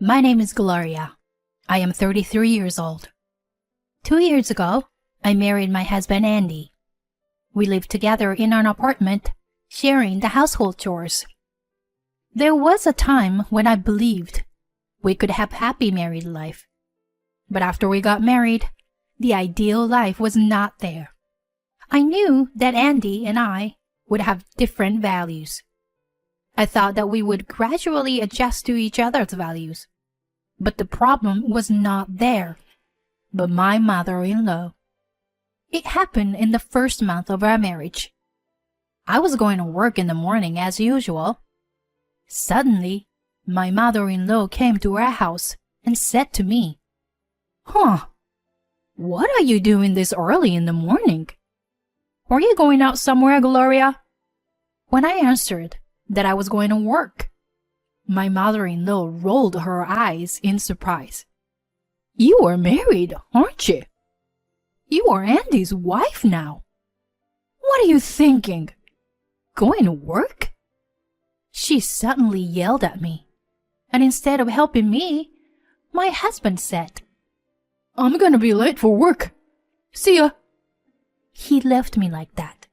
My name is Gloria. I am 33 years old. 2 years ago, I married my husband Andy. We lived together in an apartment, sharing the household chores. There was a time when I believed we could have happy married life. But after we got married, the ideal life was not there. I knew that Andy and I would have different values. I thought that we would gradually adjust to each other's values. But the problem was not there, but my mother-in-law. It happened in the first month of our marriage. I was going to work in the morning as usual. Suddenly, my mother-in-law came to our house and said to me, What are you doing this early in the morning? Are you going out somewhere, Gloria?" When I answered that I was going to work, my mother-in-law rolled her eyes in surprise. "You are married, aren't you? You are Andy's wife now. What are you thinking? Going to work?" She suddenly yelled at me, and instead of helping me, my husband said, "I'm gonna be late for work. See ya." He left me like that.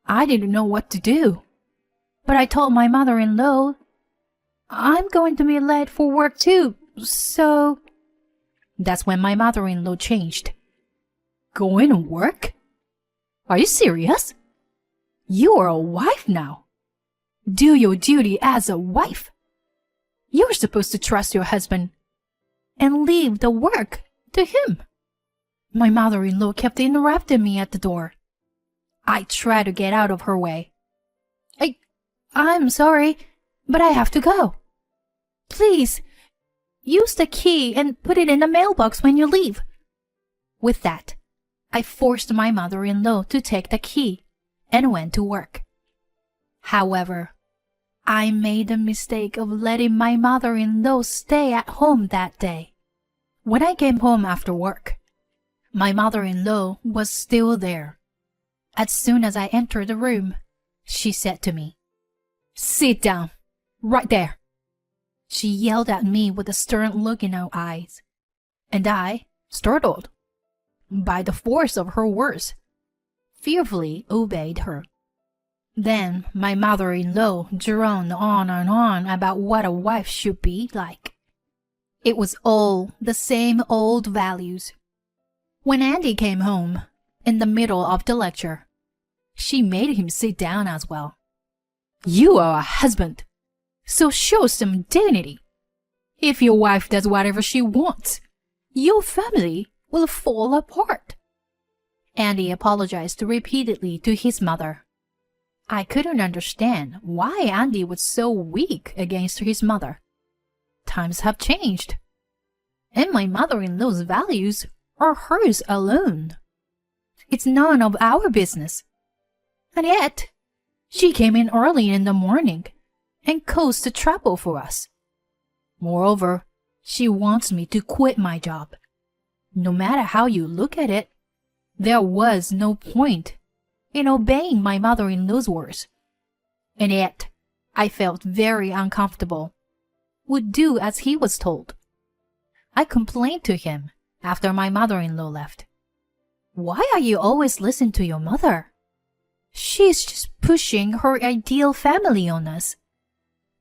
I didn't know what to do, but I told my mother-in-law, "I'm going to be late for work too, so..." That's when my mother-in-law changed. "Going to work? Are you serious? You are a wife now. Do your duty as a wife. You're supposed to trust your husband and leave the work to him." My mother-in-law kept interrupting me at the door. I tried to get out of her way. I'm sorry, but I have to go. Please, use the key and put it in the mailbox when you leave." With that, I forced my mother-in-law to take the key and went to work. However, I made the mistake of letting my mother-in-law stay at home that day. When I came home after work, my mother-in-law was still there. As soon as I entered the room, she said to me, "Sit down, right there." She yelled at me with a stern look in her eyes, and I, startled by the force of her words, fearfully obeyed her. Then my mother-in-law droned on and on about what a wife should be like. It was all the same old values. When Andy came home, in the middle of the lecture, she made him sit down as well. "You are a husband, so show some dignity. If your wife does whatever she wants, your family will fall apart." Andy apologized repeatedly to his mother. I couldn't understand why Andy was so weak against his mother. Times have changed, and my mother-in-law's values are hers alone. It's none of our business. And yet, she came in early in the morning and caused the trouble for us. Moreover, she wants me to quit my job. No matter how you look at it, there was no point in obeying my mother-in-law's words. And yet, I felt very uncomfortable. Would do as he was told. I complained to him after my mother-in-law left. "Why are you always listening to your mother? She's just pushing her ideal family on us.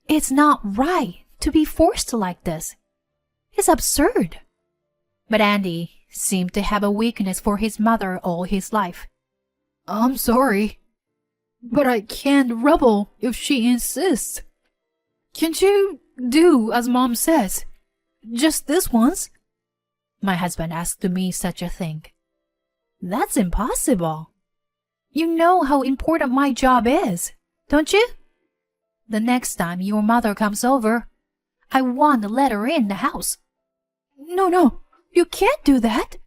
It's not right to be forced like this. It's absurd." But Andy seemed to have a weakness for his mother all his life. "I'm sorry, but I can't rebel if she insists. Can't you do as Mom says? Just this once?" My husband asked me such a thing. "That's impossible. You know how important my job is, don't you? The next time your mother comes over, I want to let her in the house." No, you can't do that.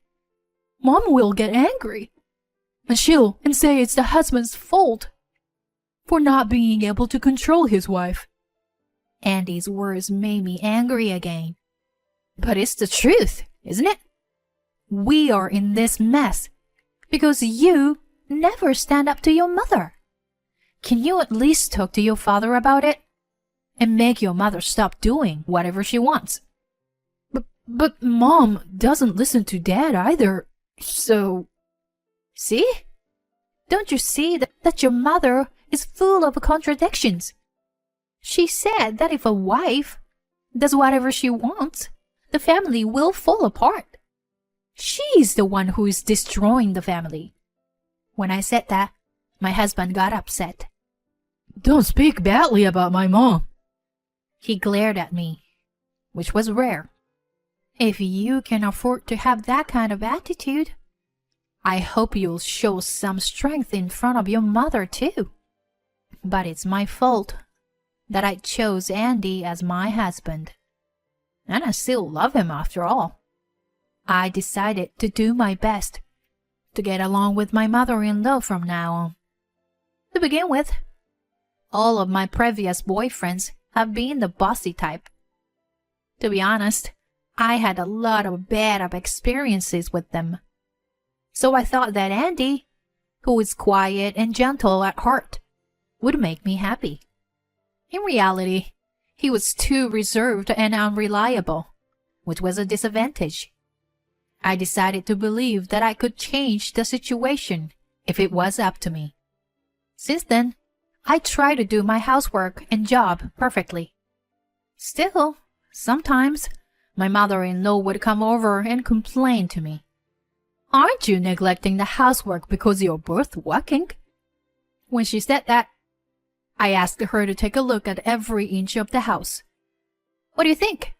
Mom will get angry, and she'll say it's the husband's fault for not being able to control his wife." Andy's words made me angry again. But it's the truth, isn't it? We are in this mess because you never stand up to your mother. Can you at least talk to your father about it? and make your mother stop doing whatever she wants. But Mom doesn't listen to Dad either, so... See? Don't you see that your mother is full of contradictions? She said that if a wife does whatever she wants, the family will fall apart. She's the one who is destroying the family. When I said that, my husband got upset. Don't speak badly about my mom. He glared at me, which was rare. If you can afford to have that kind of attitude, I hope you'll show some strength in front of your mother too. But it's my fault that I chose Andy as my husband. And I still love him after all. I decided to do my best to get along with my mother-in-law from now on. To begin with, all of my previous boyfriends have been the bossy type. To be honest, I had a lot of bad experiences with them. So I thought that Andy, who is quiet and gentle at heart, would make me happy. In reality, he was too reserved and unreliable, which was a disadvantage. I decided to believe that I could change the situation if it was up to me. Since then, I try to do my housework and job perfectly. Still, sometimes my mother-in-law would come over and complain to me. Aren't you neglecting the housework because you're both working? When she said that, I asked her to take a look at every inch of the house. What do you think?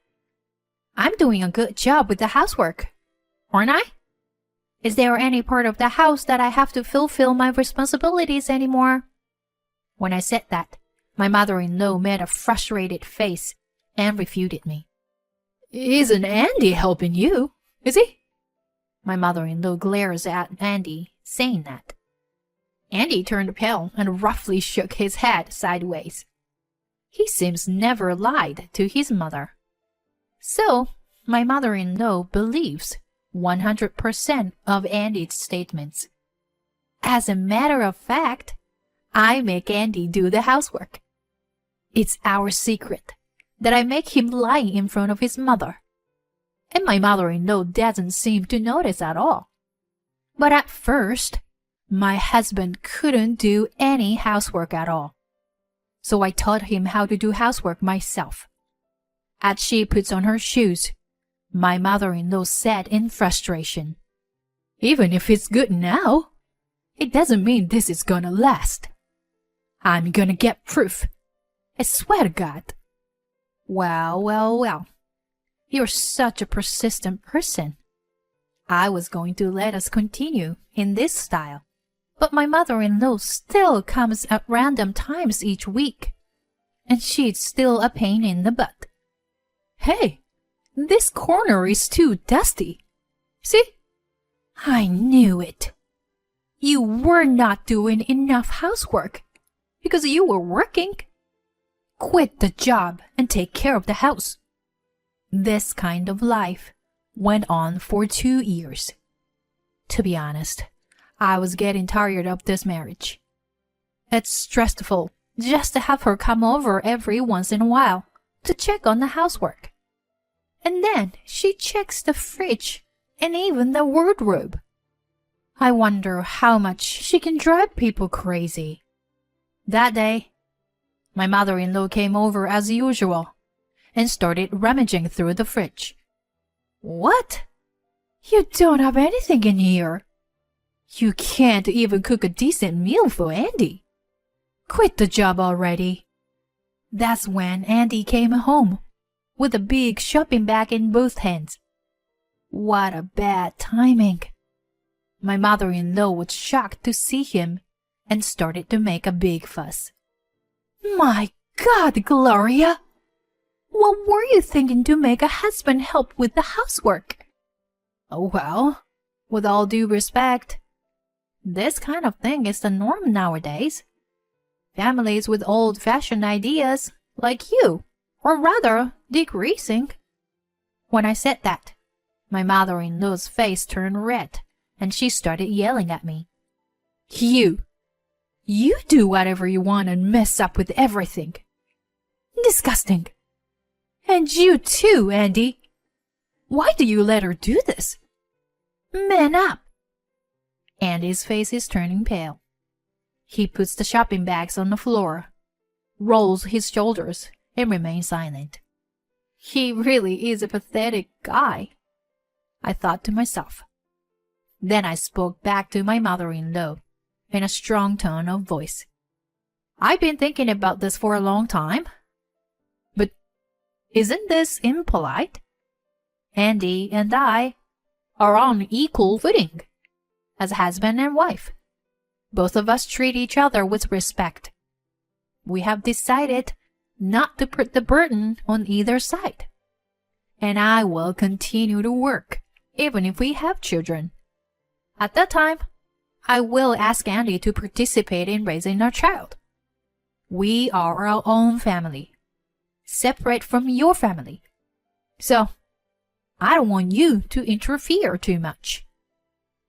I'm doing a good job with the housework, aren't I? Is there any part of the house that I have to fulfill my responsibilities anymore? When I said that, my mother-in-law made a frustrated face and refuted me. Isn't Andy helping you, is he? My mother-in-law glares at Andy, saying that. Andy turned pale and roughly shook his head sideways. He seems never lied to his mother. So, my mother-in-law believes 100% of Andy's statements. As a matter of fact, I make Andy do the housework. It's our secret that I make him lie in front of his mother. And my mother-in-law doesn't seem to notice at all. But at first, my husband couldn't do any housework at all. So I taught him how to do housework myself. As she puts on her shoes, my mother-in-law said in frustration, Even if it's good now, it doesn't mean this is gonna last. I'm gonna get proof. I swear to God. Well. You're such a persistent person. I was going to let us continue in this style, but my mother-in-law still comes at random times each week, and she's still a pain in the butt. Hey, this corner is too dusty. See? I knew it. You were not doing enough housework because you were working. Quit the job and take care of the house. This kind of life went on for 2 years. To be honest, I was getting tired of this marriage. It's stressful just to have her come over every once in a while to check on the housework. And then she checks the fridge and even the wardrobe. I wonder how much she can drive people crazy. That day, my mother-in-law came over as usual and started rummaging through the fridge. What? You don't have anything in here. You can't even cook a decent meal for Andy. Quit the job already. That's when Andy came home with a big shopping bag in both hands. What a bad timing. My mother-in-law was shocked to see him and started to make a big fuss. My God, Gloria! What were you thinking to make a husband help with the housework? Oh, well, with all due respect, this kind of thing is the norm nowadays. Families with old-fashioned ideas, like you, are rather decreasing. When I said that, my mother-in-law's face turned red, and she started yelling at me. You do whatever you want and mess up with everything. Disgusting. And you too, Andy. Why do you let her do this? Man up. Andy's face is turning pale. He puts the shopping bags on the floor, rolls his shoulders, and remains silent. He really is a pathetic guy, I thought to myself. Then I spoke back to my mother-in-law in a strong tone of voice. I've been thinking about this for a long time. But isn't this impolite? Andy and I are on equal footing as husband and wife. Both of us treat each other with respect. We have decided not to put the burden on either side. And I will continue to work, even if we have children. At that time, I will ask Andy to participate in raising our child. We are our own family, separate from your family. So, I don't want you to interfere too much.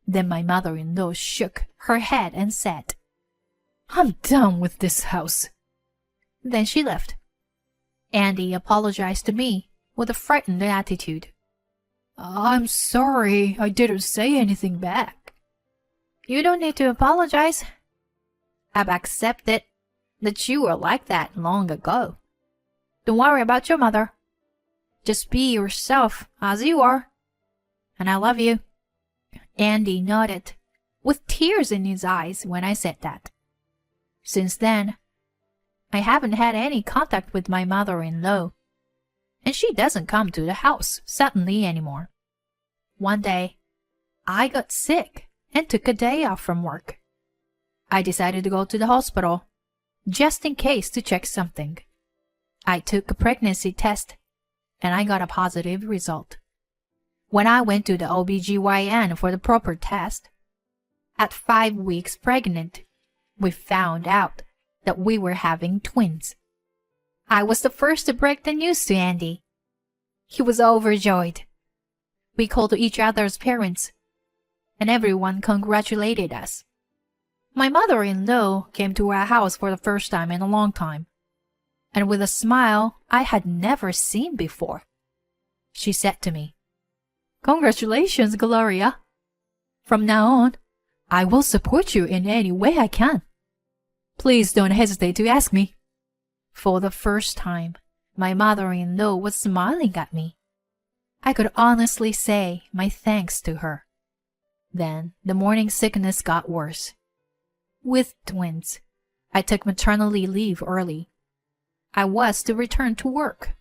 Then my mother-in-law shook her head and said, I'm done with this house. Then she left. Andy apologized to me with a frightened attitude. I'm sorry, I didn't say anything back. You don't need to apologize. I've accepted that you were like that long ago. Don't worry about your mother. Just be yourself as you are. And I love you. Andy nodded, with tears in his eyes when I said that. Since then, I haven't had any contact with my mother-in-law, and she doesn't come to the house suddenly anymore. One day, I got sick and took a day off from work. I decided to go to the hospital, just in case to check something. I took a pregnancy test, and I got a positive result. When I went to the OBGYN for the proper test, at 5 weeks pregnant, we found out that we were having twins. I was the first to break the news to Andy. He was overjoyed. We called each other's parents, and everyone congratulated us. My mother-in-law came to our house for the first time in a long time, and with a smile I had never seen before. She said to me, Congratulations, Gloria. From now on, I will support you in any way I can. Please don't hesitate to ask me. For the first time, my mother-in-law was smiling at me. I could honestly say my thanks to her. Then the morning sickness got worse. With twins, I took maternity leave early. I was to return to work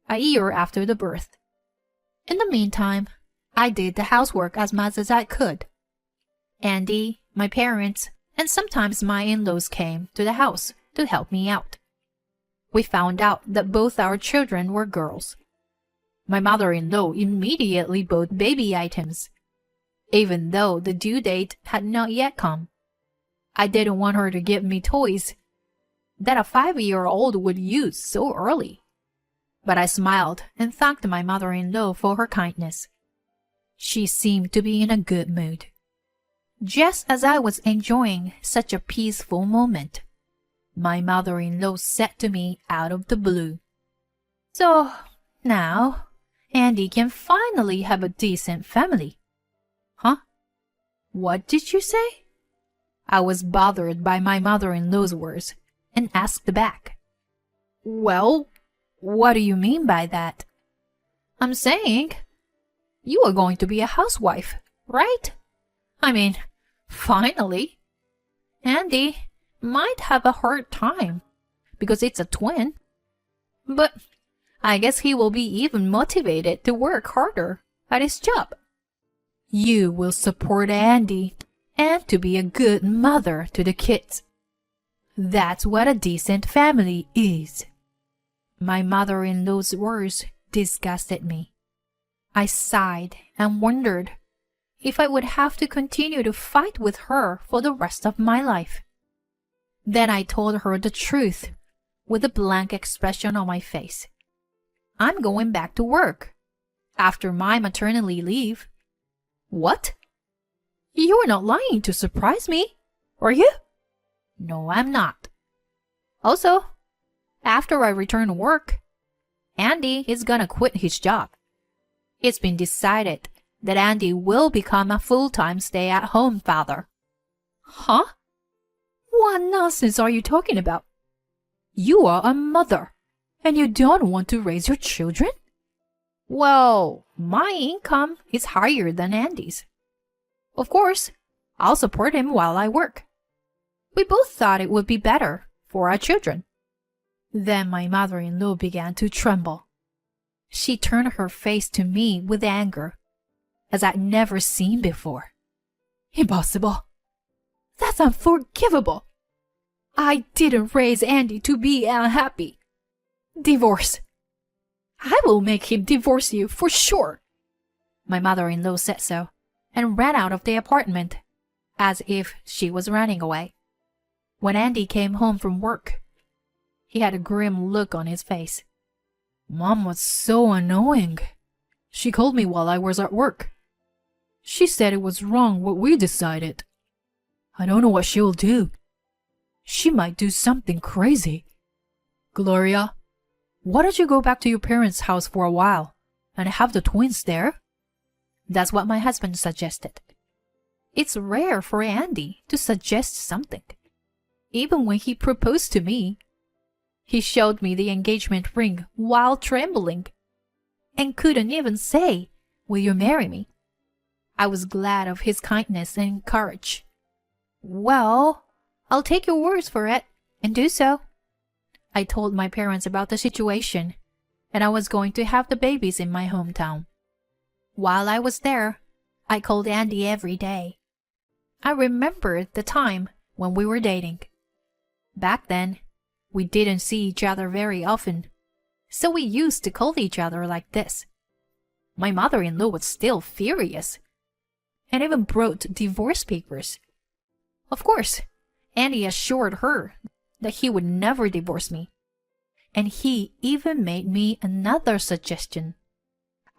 a year after the birth. In the meantime, I did the housework as much as I could. Andy, my parents, and sometimes my in-laws came to the house to help me out. We found out that both our children were girls. My mother-in-law immediately bought baby items, even though the due date had not yet come. I didn't want her to give me toys that a 5-year-old would use so early. But I smiled and thanked my mother-in-law for her kindness. She seemed to be in a good mood. Just as I was enjoying such a peaceful moment, my mother-in-law said to me out of the blue, So, now, Andy can finally have a decent family. Huh? What did you say? I was bothered by my mother-in-law's words and asked back. Well, what do you mean by that? I'm saying, you are going to be a housewife, right? I mean, finally. Andy might have a hard time because it's a twin. But I guess he will be even motivated to work harder at his job. You will support Andy and to be a good mother to the kids. That's what a decent family is. My mother-in-law's words disgusted me. I sighed and wondered if I would have to continue to fight with her for the rest of my life. Then I told her the truth with a blank expression on my face. I'm going back to work after my maternity leave. What? You're not lying to surprise me, are you? No, I'm not. Also, After I return to work, Andy is gonna quit his job. It's been decided that Andy will become a full-time stay-at-home father. Huh? What nonsense are you talking about? You are a mother, and you don't want to raise your children? Well, my income is higher than Andy's. Of course, I'll support him while I work. We both thought it would be better for our children. Then my mother-in-law began to tremble. She turned her face to me with anger, as I'd never seen before. Impossible. That's unforgivable. I didn't raise Andy to be unhappy. Divorce. I will make him divorce you for sure. My mother-in-law said so, and ran out of the apartment, as if she was running away. When Andy came home from work, he had a grim look on his face. Mom was so annoying. She called me while I was at work. She said it was wrong what we decided. I don't know what she'll do. She might do something crazy. Gloria, why don't you go back to your parents' house for a while and have the twins there? That's what my husband suggested. It's rare for Andy to suggest something. Even when he proposed to me, he showed me the engagement ring while trembling, and couldn't even say, "Will you marry me?" I was glad of his kindness and courage. Well, I'll take your words for it, and do so. I told my parents about the situation, and I was going to have the babies in my hometown. While I was there, I called Andy every day. I remembered the time when we were dating. Back then, we didn't see each other very often, so we used to call each other like this. My mother-in-law was still furious, and even brought divorce papers. Of course, Andy assured her that he would never divorce me, and he even made me another suggestion.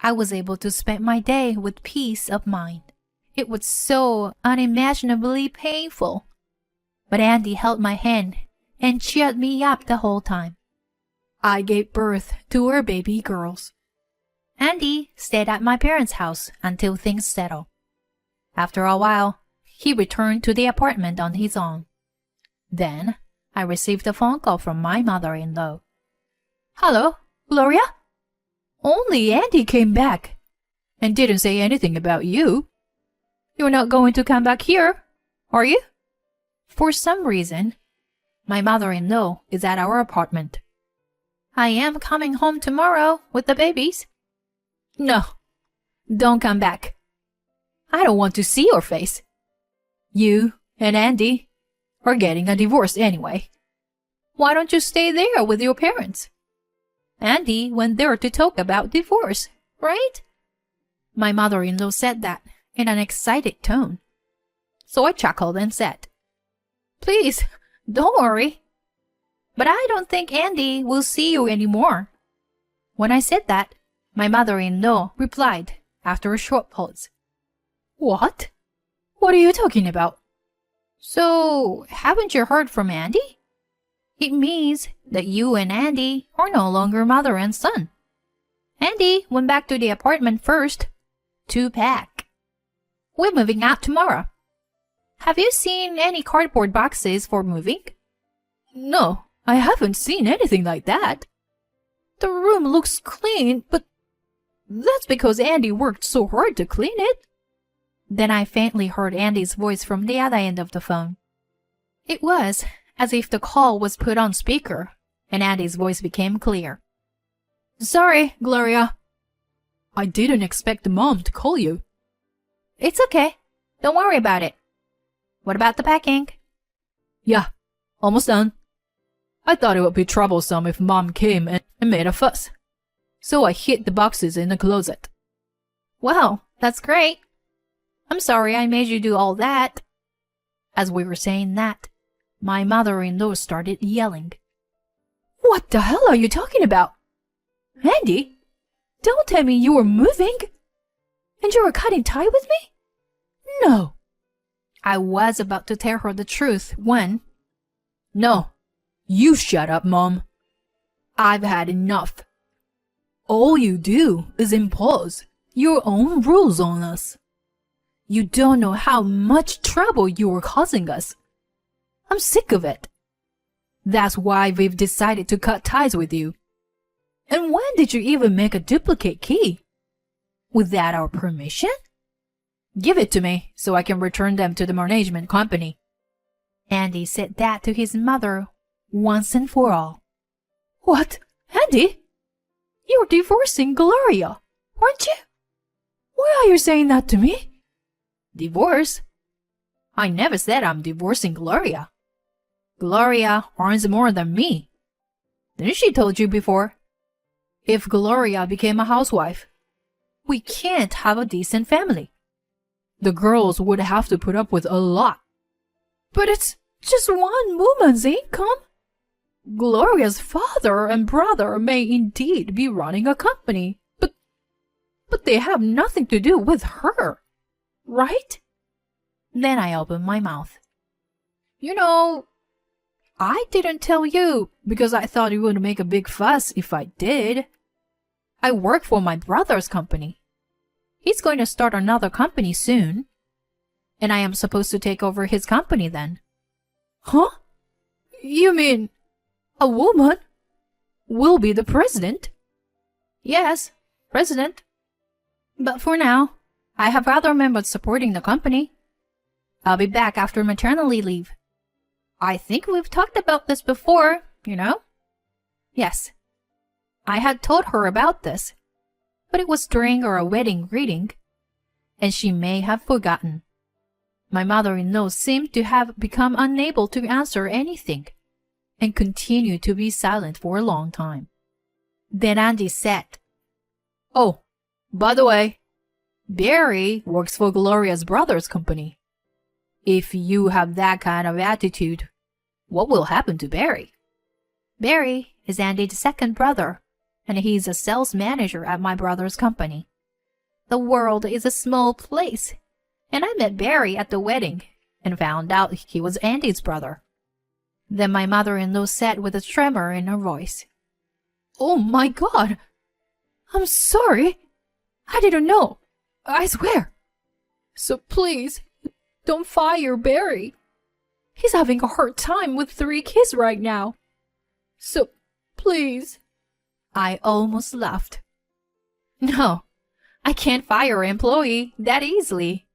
I was able to spend my day with peace of mind. It was so unimaginably painful, but Andy held my hand and cheered me up the whole time. I gave birth to our baby girls. Andy stayed at my parents' house until things settled. After a while, he returned to the apartment on his own. Then, I received a phone call from my mother-in-law. Hello, Gloria? Only Andy came back and didn't say anything about you. You're not going to come back here, are you? For some reason, my mother-in-law is at our apartment. I am coming home tomorrow with the babies. No, don't come back. I don't want to see your face. You and Andy are getting a divorce anyway. Why don't you stay there with your parents? Andy went there to talk about divorce, right? My mother-in-law said that in an excited tone. So I chuckled and said, Please, don't worry. But I don't think Andy will see you anymore. When I said that, my mother-in-law replied after a short pause. What? What are you talking about? So, haven't you heard from Andy? It means that you and Andy are no longer mother and son. Andy went back to the apartment first to pack. We're moving out tomorrow. Have you seen any cardboard boxes for moving? No, I haven't seen anything like that. The room looks clean, but that's because Andy worked so hard to clean it. Then I faintly heard Andy's voice from the other end of the phone. It was as if the call was put on speaker, and Andy's voice became clear. Sorry, Gloria. I didn't expect Mom to call you. It's okay. Don't worry about it. What about the packing? Yeah, almost done. I thought it would be troublesome if Mom came and made a fuss, so I hid the boxes in the closet. Well, that's great. I'm sorry I made you do all that. As we were saying that, my mother-in-law started yelling. What the hell are you talking about? Andy, don't tell me you were moving? And you were cutting tie with me? No. I was about to tell her the truth when... No, you shut up, Mom. I've had enough. All you do is impose your own rules on us. You don't know how much trouble you are causing us. I'm sick of it. That's why we've decided to cut ties with you. And when did you even make a duplicate key? Without our permission? Give it to me so I can return them to the management company. Andy said that to his mother once and for all. What? Andy? You're divorcing Gloria, aren't you? Why are you saying that to me? Divorce? I never said I'm divorcing Gloria. Gloria earns more than me. Didn't she told you before? If Gloria became a housewife, we can't have a decent family. The girls would have to put up with a lot. But it's just one woman's income. Gloria's father and brother may indeed be running a company, but they have nothing to do with her, right? Then I opened my mouth. You know, I didn't tell you because I thought you would make a big fuss if I did. I work for my brother's company. He's going to start another company soon, and I am supposed to take over his company then. Huh? You mean a woman will be the president? Yes, president. But for now, I have other members supporting the company. I'll be back after maternity leave. I think we've talked about this before, you know? Yes. I had told her about this, but it was during our wedding greeting, and she may have forgotten. My mother-in-law seemed to have become unable to answer anything, and continued to be silent for a long time. Then Andy said, Oh, by the way, Barry works for Gloria's brother's company. If you have that kind of attitude, what will happen to Barry? Barry is Andy's second brother, and he's a sales manager at my brother's company. The world is a small place, and I met Barry at the wedding and found out he was Andy's brother. Then my mother-in-law said with a tremor in her voice, Oh my God! I'm sorry! I didn't know! I swear! So please, don't fire Barry. He's having a hard time with 3 kids right now. So, please. I almost laughed. No, I can't fire an employee that easily.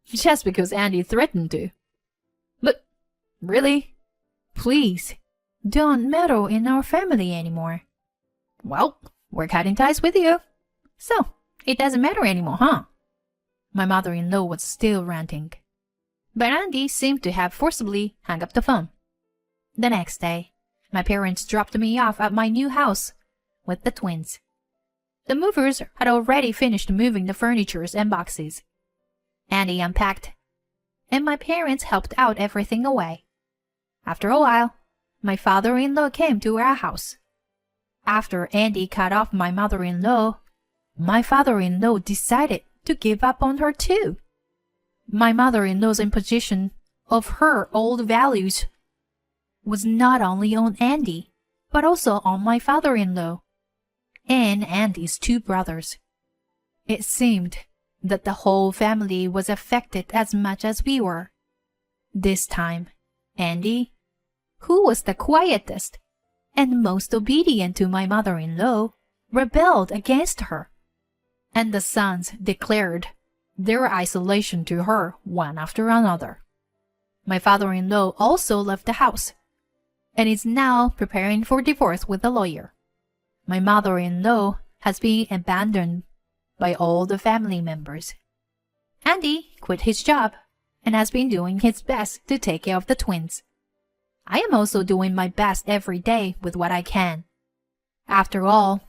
Just because Andy threatened to. But, really? Please, don't meddle in our family anymore. Well, we're cutting ties with you. So, it doesn't matter anymore, huh? My mother-in-law was still ranting. But Andy seemed to have forcibly hung up the phone. The next day, my parents dropped me off at my new house with the twins. The movers had already finished moving the furniture and boxes. Andy unpacked, and my parents helped out everything away. After a while, my father-in-law came to our house. After Andy cut off my mother-in-law, my father-in-law decided to give up on her too. My mother-in-law's imposition of her old values was not only on Andy, but also on my father-in-law and Andy's 2 brothers. It seemed that the whole family was affected as much as we were. This time, Andy, who was the quietest and most obedient to my mother-in-law, rebelled against her, and the sons declared their isolation to her one after another. My father-in-law also left the house, and is now preparing for divorce with a lawyer. My mother-in-law has been abandoned by all the family members. Andy quit his job and has been doing his best to take care of the twins. I am also doing my best every day with what I can. After all,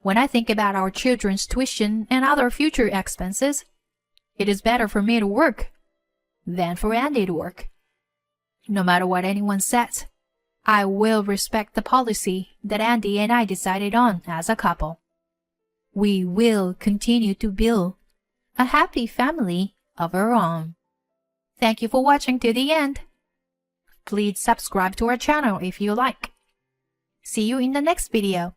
when I think about our children's tuition and other future expenses, it is better for me to work than for Andy to work. No matter what anyone says, I will respect the policy that Andy and I decided on as a couple. We will continue to build a happy family of our own. Thank you for watching to the end. Please subscribe to our channel if you like. See you in the next video.